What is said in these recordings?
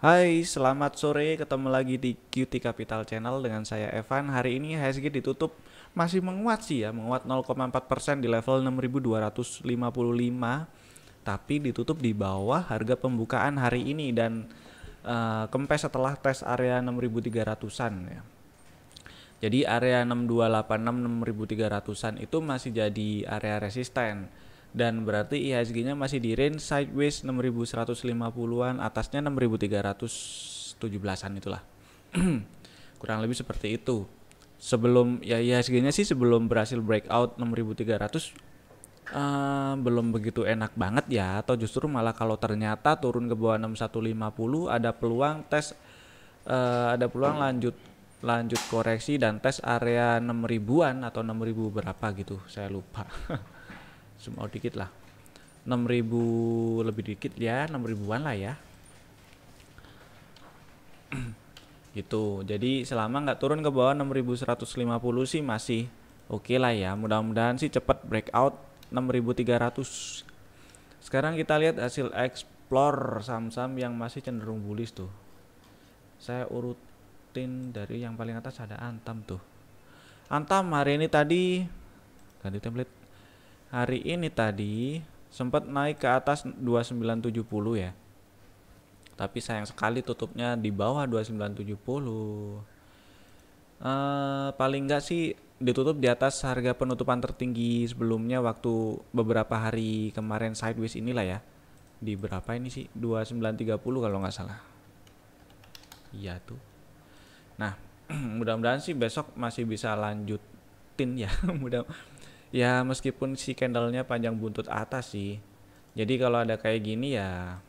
Hai, selamat sore. Ketemu lagi di QT Capital Channel dengan saya Evan. Hari ini IHSG ditutup masih menguat sih ya, menguat 0,4% di level 6.255, tapi ditutup di bawah harga pembukaan hari ini dan kempes setelah tes area 6.300-an ya. Jadi area 6286 6300-an itu masih jadi area resisten dan berarti IHSG-nya masih di range sideways 6150-an, atasnya 6317-an itulah. Kurang lebih seperti itu. Sebelum ya IHSG-nya sih sebelum berhasil breakout 6300 belum begitu enak banget ya, atau justru malah kalau ternyata turun ke bawah 6150 ada peluang tes, ada peluang lanjut lanjut koreksi dan tes area 6000-an atau 6000 berapa gitu, saya lupa. Semua dikit lah, 6000 lebih dikit ya, 6000-an lah ya gitu. Jadi selama nggak turun ke bawah 6150 sih masih oke lah ya, mudah-mudahan sih cepat breakout 6300. Sekarang kita lihat hasil explore saham-saham yang masih cenderung bullish tuh. Saya urutin dari yang paling atas, ada Antam tuh. Antam hari ini tadi ganti template. Hari ini tadi sempat naik ke atas 2970 ya. Tapi sayang sekali tutupnya di bawah 2970. Paling enggak sih ditutup di atas harga penutupan tertinggi sebelumnya waktu beberapa hari kemarin sideways inilah ya. Di berapa ini sih? 2930 kalau nggak salah. Iya tuh. Nah, mudah-mudahan sih besok masih bisa lanjutin ya. Mudah ya, meskipun si candlenya panjang buntut atas sih. Jadi kalau ada kayak gini ya,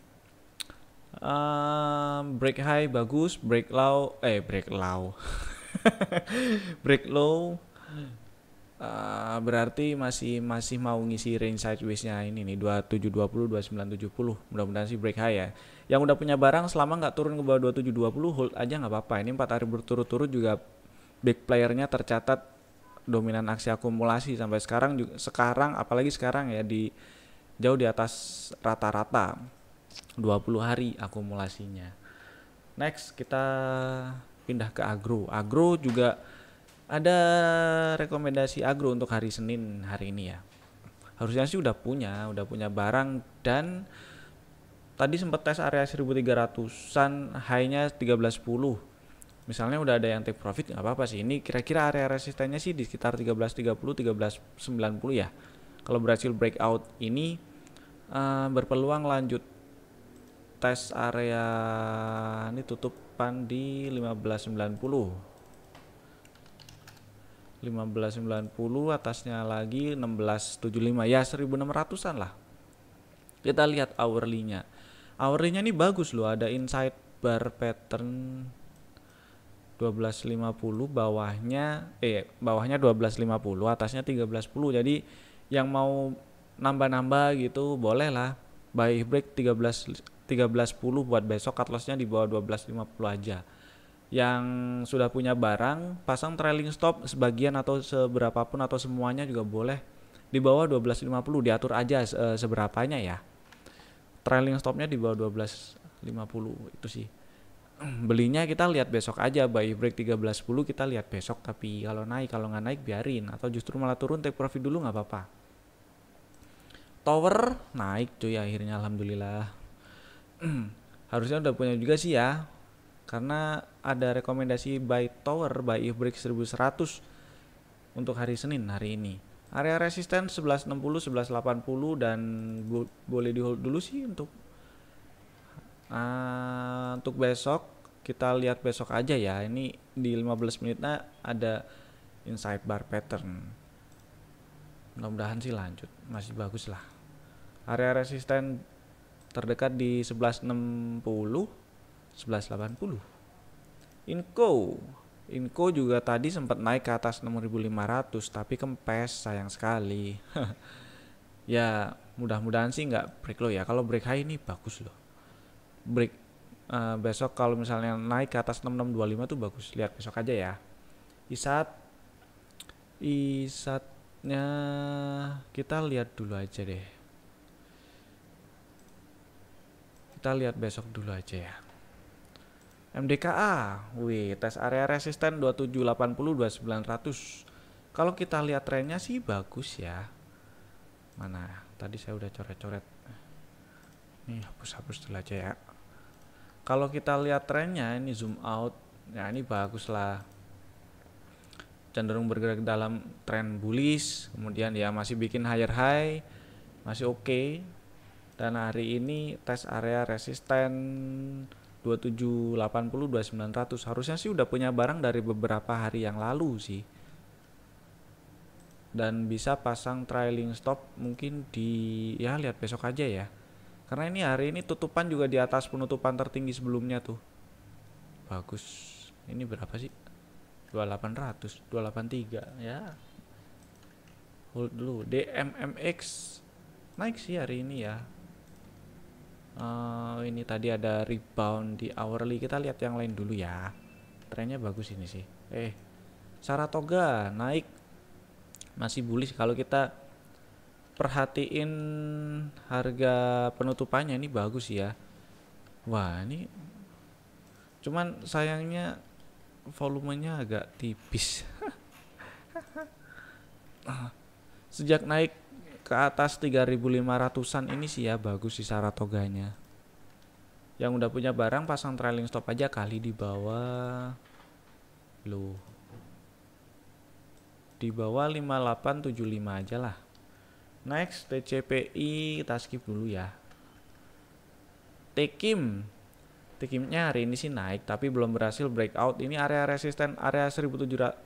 break high bagus, break low, break low, berarti masih masih mau ngisi range sideways-nya ini nih 2720 2970. Mudah-mudahan sih break high ya. Yang udah punya barang selama nggak turun ke bawah 2720 hold aja nggak apa-apa. Ini 4 hari berturut-turut juga big playernya tercatat dominan aksi akumulasi sampai sekarang juga, sekarang apalagi sekarang ya, di jauh di atas rata-rata 20 hari akumulasinya. Next kita pindah ke agro. Agro juga ada rekomendasi agro untuk hari Senin hari ini ya. Harusnya sih udah punya barang, dan tadi sempat tes area 1300-an, high-nya 1310. Misalnya udah ada yang take profit nggak apa-apa sih. Ini kira-kira area resistennya sih di sekitar 1330 1390 ya. Kalau berhasil breakout ini berpeluang lanjut tes area ini tutupan di 1590. 1590 atasnya lagi 1675 ya, 1600-an lah. Kita lihat hourly-nya. Hourly-nya ini bagus loh, ada inside bar pattern 1250, bawahnya 1250, atasnya 1310. Jadi yang mau nambah-nambah gitu boleh lah. Buy break 1310 buat besok, cut loss-nya di bawah 1250 aja. Yang sudah punya barang pasang trailing stop sebagian atau seberapapun atau semuanya juga boleh di bawah 1250, diatur aja seberapanya ya. Trailing stopnya di bawah 1250 itu sih. Belinya kita lihat besok aja, buy break 1310 kita lihat besok, tapi kalau naik, kalau nggak naik biarin, atau justru malah turun take profit dulu nggak apa-apa. Tower naik cuy akhirnya, alhamdulillah. Harusnya udah punya juga sih ya, karena ada rekomendasi buy tower, buy break 1100 untuk hari Senin hari ini. Area resisten 1160 1180, dan boleh di hold dulu sih untuk besok. Kita lihat besok aja ya. Ini di 15 menitnya ada inside bar pattern. Mudah-mudahan sih lanjut, masih bagus lah. Area resisten terdekat di 1160 1180. Inco juga tadi sempat naik ke atas 6500 tapi kempes, sayang sekali. Ya mudah-mudahan sih nggak break low ya. Kalau break high ini bagus loh. Break besok kalau misalnya naik ke atas 6625 tuh bagus. Lihat besok aja ya. Isatnya kita lihat dulu aja deh. Kita lihat besok dulu aja ya. MDKA, wih, tes area resisten 2780 2900. Kalau kita lihat trennya sih bagus ya. Mana? Tadi saya udah coret-coret. Nih hapus-hapus dulu aja ya. Kalau kita lihat trennya ini zoom out, ya ini bagus lah. Cenderung bergerak dalam tren bullish, kemudian ya masih bikin higher high, masih oke. Dan hari ini tes area resisten 2780 2900 harusnya sih udah punya barang dari beberapa hari yang lalu sih. Dan bisa pasang trailing stop mungkin di ya lihat besok aja ya. Karena ini hari ini tutupan juga di atas penutupan tertinggi sebelumnya tuh. Bagus. Ini berapa sih? 2800, 283 ya. Hold dulu. DMMX naik sih hari ini ya. Ini tadi ada rebound di hourly. Kita lihat yang lain dulu ya. Trennya bagus ini sih. Saratoga naik, masih bullish. Kalau kita perhatiin harga penutupannya ini bagus ya. Wah ini cuman sayangnya volumenya agak tipis. Sejak naik ke atas 3500-an ini sih ya bagus sih Saratoganya. Yang udah punya barang pasang trailing stop aja kali di bawah loh. Di bawah 5875 aja lah. Next TCPI kita skip dulu ya. Tekimnya hari ini sih naik tapi belum berhasil breakout. Ini area resisten area 17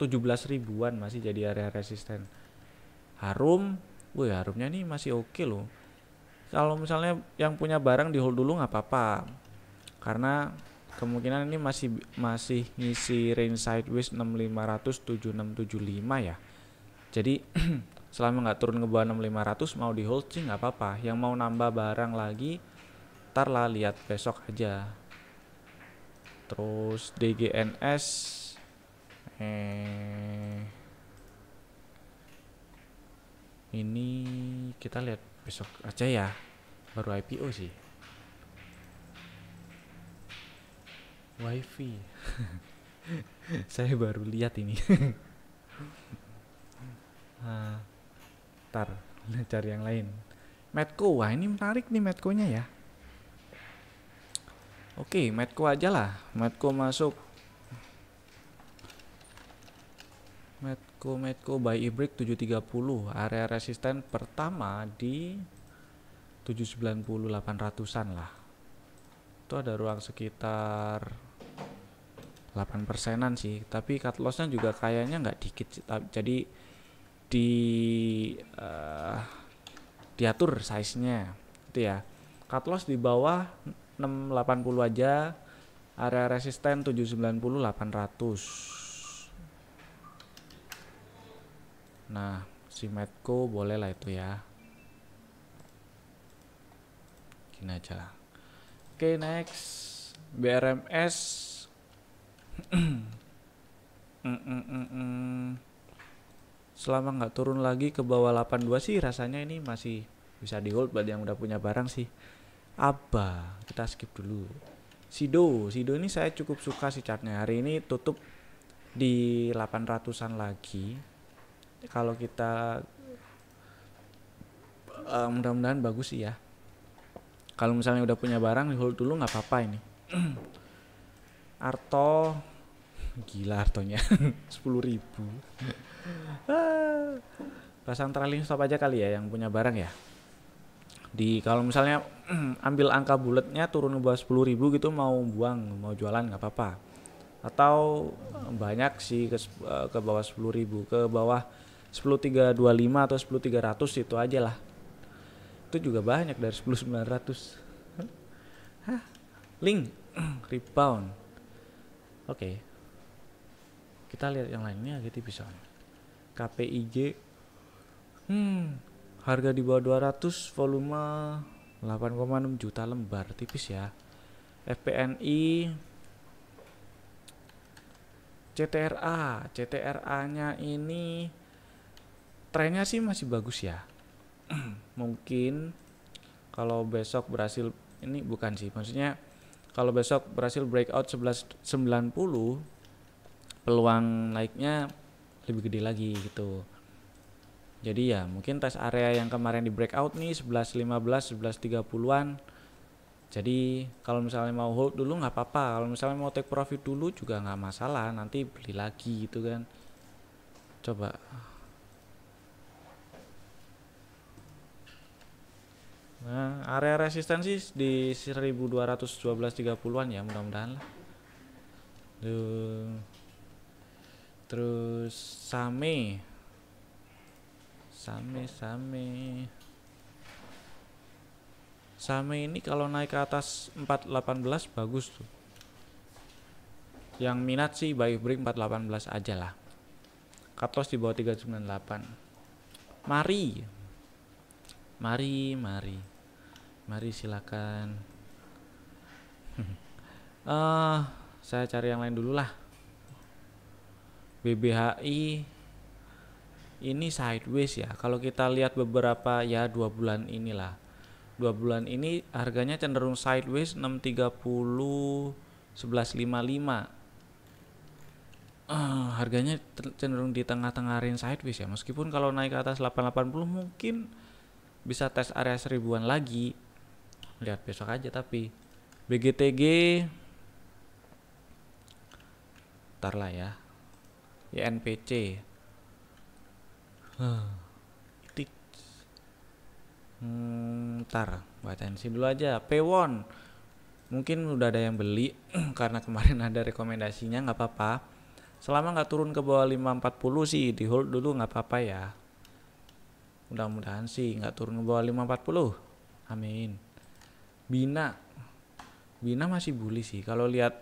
ribuan masih jadi area resisten. Harumnya nih masih oke loh. Kalau misalnya yang punya barang di hold dulu nggak apa-apa. Karena kemungkinan ini masih ngisi range sideways 6500 7675 ya. Jadi selama nggak turun ke bawah 6500 mau di hold sih nggak apa-apa. Yang mau nambah barang lagi ntar lah lihat besok aja. Terus DGNS ini kita lihat besok aja ya, baru IPO sih. Wifi saya baru lihat ini. Ntar cari yang lain. Medco, wah ini menarik nih Medco-nya ya. Oke, Medco aja lah. Medco masuk. Medco buy e-break 730. Area resisten pertama di 790 800-an lah. Itu ada ruang sekitar 8%-an sih. Tapi cut loss-nya juga kayaknya nggak dikit. Jadi diatur size-nya. Itu ya. Cut loss di bawah 680 aja. Area resisten 790 800. Nah, si Medco boleh lah itu ya. Gini aja lah. Oke, next. BRMS. Selama nggak turun lagi ke bawah 82 sih rasanya ini masih bisa di hold buat yang udah punya barang sih. Aba, kita skip dulu. Sido ini saya cukup suka sih chartnya. Hari ini tutup di 800-an lagi. Kalau kita mudah-mudahan bagus sih ya. Kalau misalnya udah punya barang di hold dulu nggak apa-apa ini. Arto, gila Artonya 10.000. Pasang trailing stop aja kali ya yang punya barang ya. Kalau misalnya ambil angka bulatnya turun ke bawah 10.000 gitu mau buang, mau jualan nggak apa-apa. Atau banyak sih ke bawah 10.000, ke bawah 10.325 atau 10.300 itu aja lah. Itu juga banyak dari 10.900. Link rebound. Oke. Kita lihat yang lainnya agak tipis soalnya. KPIG harga di bawah 200, volume 8,6 juta lembar, tipis ya. FPNI CTRA-nya ini trennya sih masih bagus ya. Mungkin kalau besok berhasil, ini bukan sih, maksudnya Kalau besok berhasil breakout 11.90, peluang naiknya lebih gede lagi gitu. Jadi ya mungkin tes area yang kemarin di breakout nih 11.15, 11.30-an. Jadi kalau misalnya mau hold dulu nggak apa-apa, kalau misalnya mau take profit dulu juga nggak masalah, nanti beli lagi gitu kan. Coba. Nah, area resistensi di 1212.30-an ya, mudah-mudahan lah. Terus Same ini kalau naik ke atas 418 bagus tuh. Yang minat sih buy break 418 aja lah. Cut loss di bawah 398. Mari silakan. Saya cari yang lain dulu lah. BBHI ini sideways ya. Kalau kita lihat beberapa ya 2 bulan inilah. 2 bulan ini harganya cenderung sideways 630 1155. Harganya cenderung di tengah-tengah range sideways ya. Meskipun kalau naik ke atas 880 mungkin bisa tes area 1000-an lagi. Lihat besok aja tapi BGTG ntar lah ya. YNPC ntar bacain dulu aja. Pewon mungkin udah ada yang beli karena kemarin ada rekomendasinya, nggak apa-apa. Selama nggak turun ke bawah 540 sih di hold dulu nggak apa-apa ya. Mudah-mudahan sih nggak turun ke bawah 540. Amin. Bina masih bullish sih. Kalau lihat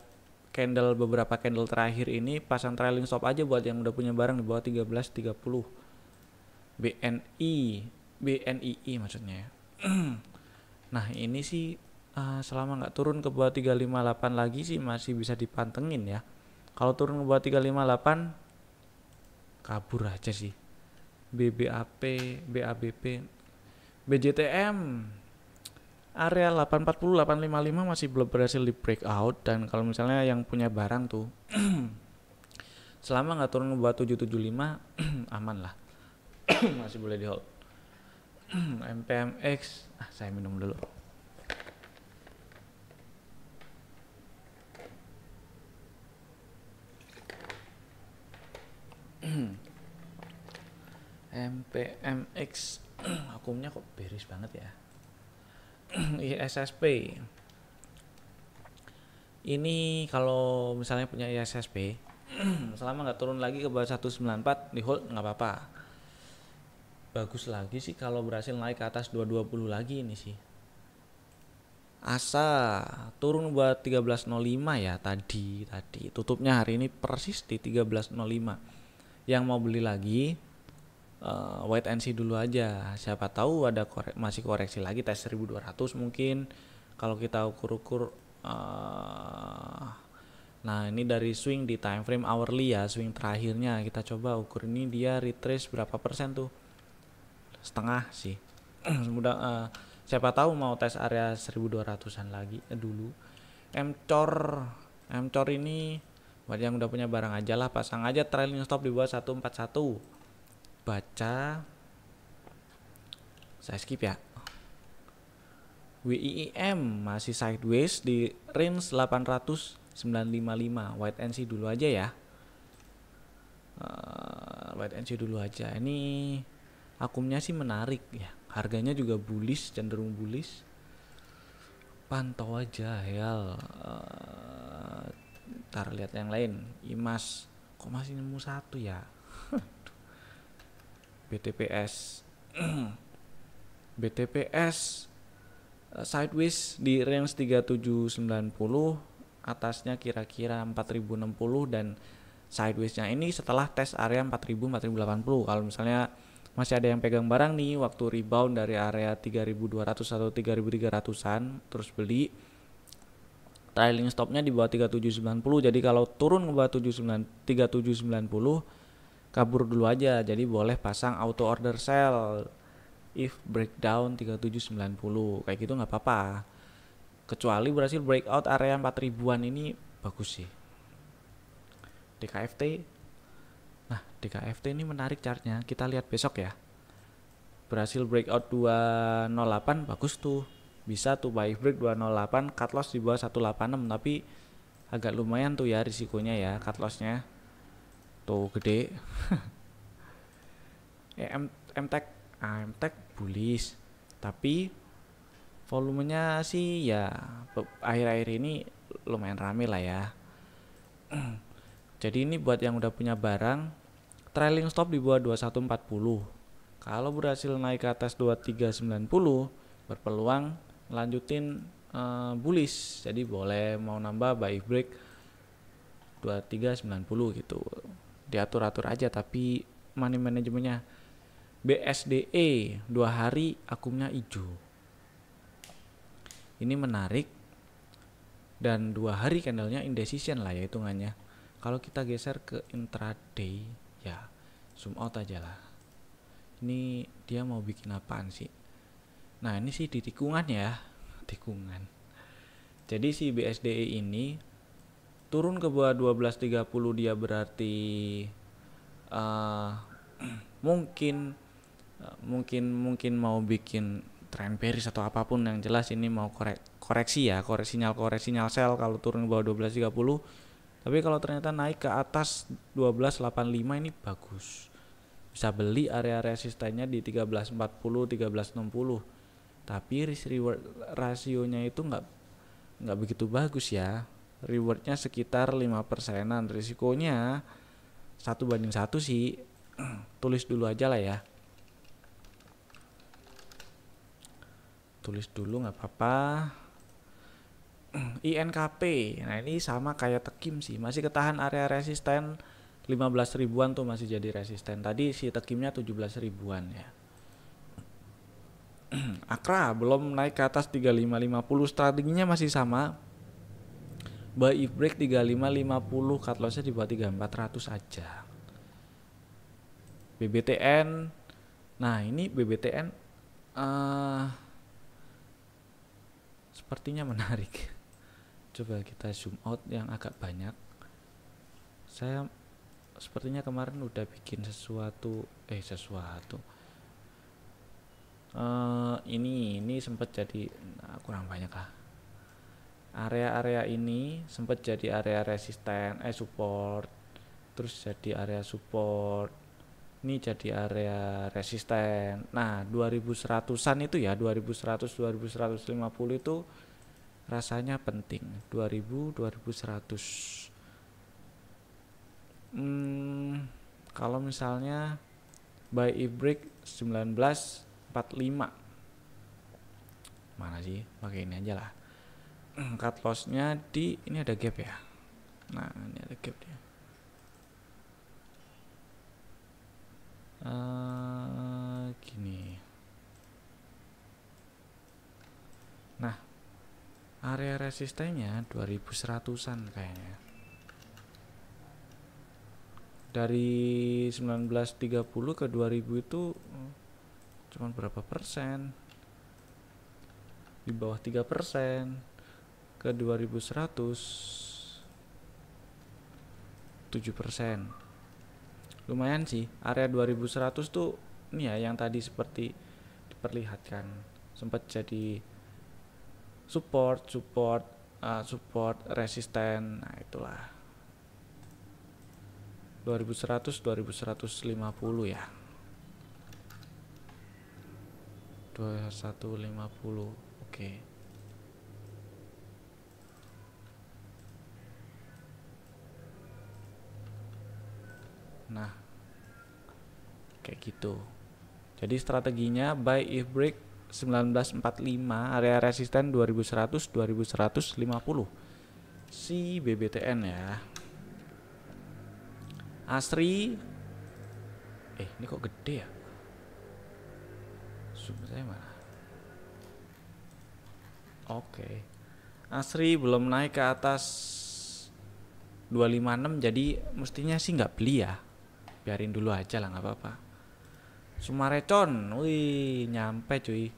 beberapa candle terakhir ini pasang trailing stop aja buat yang udah punya barang di bawah 13.30. BNII maksudnya. Nah ini sih selama nggak turun ke bawah 358 lagi sih masih bisa dipantengin ya. Kalau turun ke bawah 358 kabur aja sih. BABP, BJTM area 840 855 masih belum berhasil di breakout. Dan kalau misalnya yang punya barang tuh selama nggak turun ke bawah 775 aman lah. Masih boleh di hold. MPMX saya minum dulu. MPMX akumnya kok beris banget ya. ISSP ini kalau misalnya punya ISSP selama nggak turun lagi ke bawah 194 di hold nggak apa-apa. Bagus lagi sih kalau berhasil naik ke atas 220 lagi ini sih. ASA turun buat 13.05 ya tadi tutupnya hari ini persis di 13.05. Yang mau beli lagi wait and see dulu aja. Siapa tahu ada masih koreksi lagi tes 1200 mungkin kalau kita ukur-ukur. Nah ini dari swing di time frame hourly ya, swing terakhirnya kita coba ukur ini dia retrace berapa persen tuh. Setengah sih. Siapa tahu mau tes area 1200-an lagi dulu. MCOR ini buat yang udah punya barang aja lah, pasang aja trailing stop di bawah 141. Baca saya skip ya. WIIM masih sideways di range 800.955. Wait and see dulu aja ya. Ini akumnya sih menarik ya, harganya juga bullish, cenderung bullish. Pantau aja ya. Ntar lihat yang lain. IMAS kok masih nemu satu ya. BTPS sideways di range 3790, atasnya kira-kira 4060 dan sidewaysnya ini setelah tes area 4080. Kalau misalnya masih ada yang pegang barang nih waktu rebound dari area 3200 atau 3300-an terus beli, trailing stopnya di bawah 3790. Jadi kalau turun ke bawah 3790 kabur dulu aja. Jadi boleh pasang auto order sell if breakdown 3790 kayak gitu nggak apa-apa. kecuali berhasil breakout area 4000-an ini bagus sih. DKFT. Nah, DKFT ini menarik chartnya. Kita lihat besok ya. Berhasil breakout 208 bagus tuh. Bisa tuh buy break 208, cut loss di bawah 186, tapi agak lumayan tuh ya risikonya ya, cut lossnya. Tuh gede. MTech MTech bullish. Tapi volumenya sih ya akhir-akhir ini lumayan rame lah ya. Jadi ini buat yang udah punya barang, trailing stop di bawah 2140. Kalau berhasil naik ke atas 2390, berpeluang lanjutin bullish. Jadi boleh mau nambah buy break 2390 gitu. Diatur-atur aja, tapi money manajemennya. BSDE 2 hari akumnya hijau. Ini menarik, dan 2 hari candlenya indecision lah ya hitungannya. Kalau kita geser ke intraday ya zoom out aja lah. Ini dia mau bikin apaan sih? Nah ini sih di tikungan ya, tikungan. Jadi si BSDE ini turun ke bawah 1230, dia berarti mungkin mau bikin trend bearish atau apapun. Yang jelas ini mau koreksi ya, sinyal sell kalau turun ke bawah 1230. Tapi kalau ternyata naik ke atas 1285 ini bagus. Bisa beli area resistennya di 1340, 1360. Tapi risk reward rasionya itu nggak begitu bagus ya. Rewardnya sekitar 5%an. Risikonya 1:1 sih. Tulis dulu aja lah ya. Tulis dulu nggak apa-apa. INKP. Nah ini sama kayak Tekim sih, masih ketahan area resisten 15 ribuan tuh, masih jadi resisten. Tadi si Tekimnya 17 ribuan ya. Akra belum naik ke atas 3550, strateginya masih sama. Buy if break 3550, cut lossnya di bawah 3400 aja. BBTN. Nah ini BBTN sepertinya menarik. Coba kita zoom out yang agak banyak. Saya sepertinya kemarin udah bikin sesuatu. Ini sempat jadi kurang banyak lah. Area-area ini sempat jadi area resisten, support. Terus jadi area support. Ini jadi area resisten. Nah 2100-an itu ya, 2100 2150 itu rasanya penting. 2100. Kalau misalnya buy if break 1945, mana sih, pakai ini aja lah. Cut lossnya di ini, ada gap ya. Nah ini ada gap dia. Gini. Nah area resistennya 2100-an kayaknya. Dari 1930 ke 2000 itu cuman berapa persen? Di bawah 3%. Ke 2100 7%. Lumayan sih. Area 2100 tuh ini ya, yang tadi seperti diperlihatkan, sempat jadi support resisten. Nah itulah 2100 2150 ya. 2150. Oke. Nah kayak gitu. Jadi strateginya buy if break 1945, area resisten 2100 2150 si BBTN ya. Asri ini kok gede ya, zoom saya mana. Oke. Asri belum naik ke atas 256, jadi mestinya sih nggak beli ya, biarin dulu aja lah, nggak apa-apa. Sumarecon, wih nyampe cuy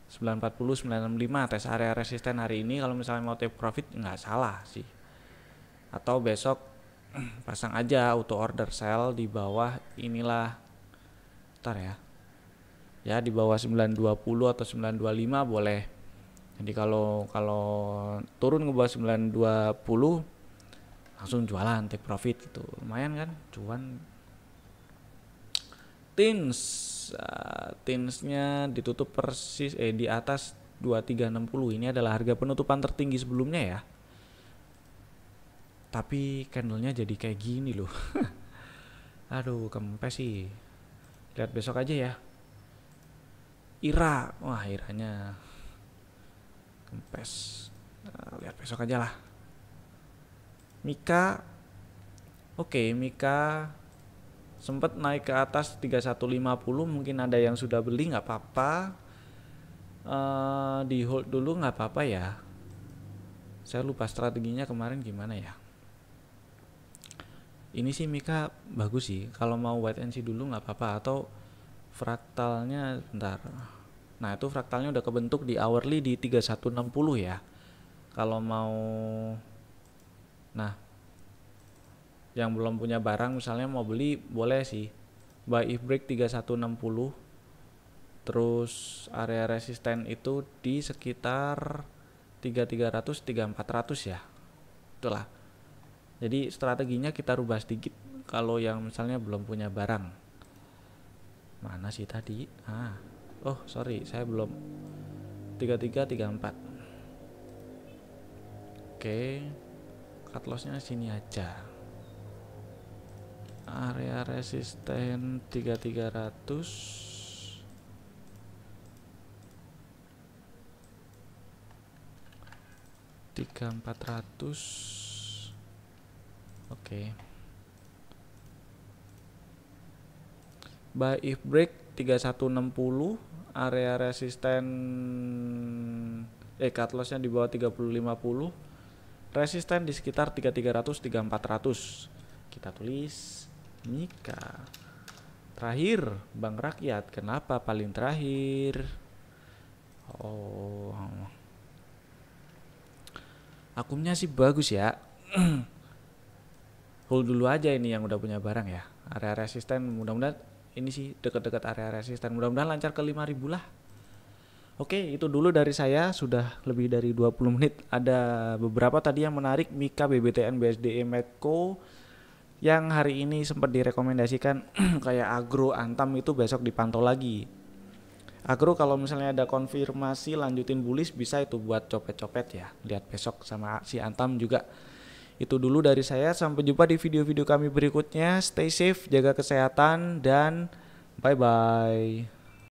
940, 965 tes area resisten hari ini. Kalau misalnya mau take profit nggak salah sih. Atau besok pasang aja auto order sell di bawah inilah. Ntar ya. Ya di bawah 920 atau 925 boleh. Jadi kalau turun ke bawah 920 langsung jualan take profit gitu. Lumayan kan cuan. Tinsnya ditutup persis di atas 2360. Ini adalah harga penutupan tertinggi sebelumnya ya. Tapi candlenya jadi kayak gini loh. Aduh, kempes sih. Lihat besok aja ya. IRA, wah IRA-nya kempes. Lihat besok aja lah. Mika, oke, Mika sempat naik ke atas 3150, mungkin ada yang sudah beli, nggak apa-apa. Di hold dulu nggak apa-apa ya. Saya lupa strateginya kemarin gimana ya. Ini sih Mika bagus sih. Kalau mau wait and see dulu nggak apa-apa. Atau fraktalnya bentar. Nah itu fraktalnya udah kebentuk di hourly di 3160 ya. Kalau mau, nah yang belum punya barang misalnya mau beli boleh sih. Buy if break 3160. Terus area resisten itu di sekitar 3300 3400 ya. Itulah. Jadi strateginya kita rubah sedikit kalau yang misalnya belum punya barang. Mana sih tadi? Oh sorry, saya belum. 3334. Oke. Cut lossnya sini aja. Area resisten 3300. 3400. Oke. Buy if break 3160, area resisten cut lossnya di bawah 3050, resisten di sekitar 3300 3400. Kita tulis Mika. Terakhir Bank Rakyat. Kenapa paling terakhir? Oh, akumnya sih bagus ya. Hold dulu aja ini yang udah punya barang ya. Area resisten mudah-mudahan ini sih dekat-dekat area resisten. Mudah-mudahan lancar ke 5000 lah. Oke, itu dulu dari saya. Sudah lebih dari 20 menit. Ada beberapa tadi yang menarik. Mika, BBTN, BSDE, Medco yang hari ini sempat direkomendasikan kayak Agro, Antam itu besok dipantau lagi. Agro kalau misalnya ada konfirmasi lanjutin bullish bisa itu buat copet-copet ya. Lihat besok sama si Antam juga. Itu dulu dari saya. Sampai jumpa di video-video kami berikutnya. Stay safe, jaga kesehatan dan bye-bye.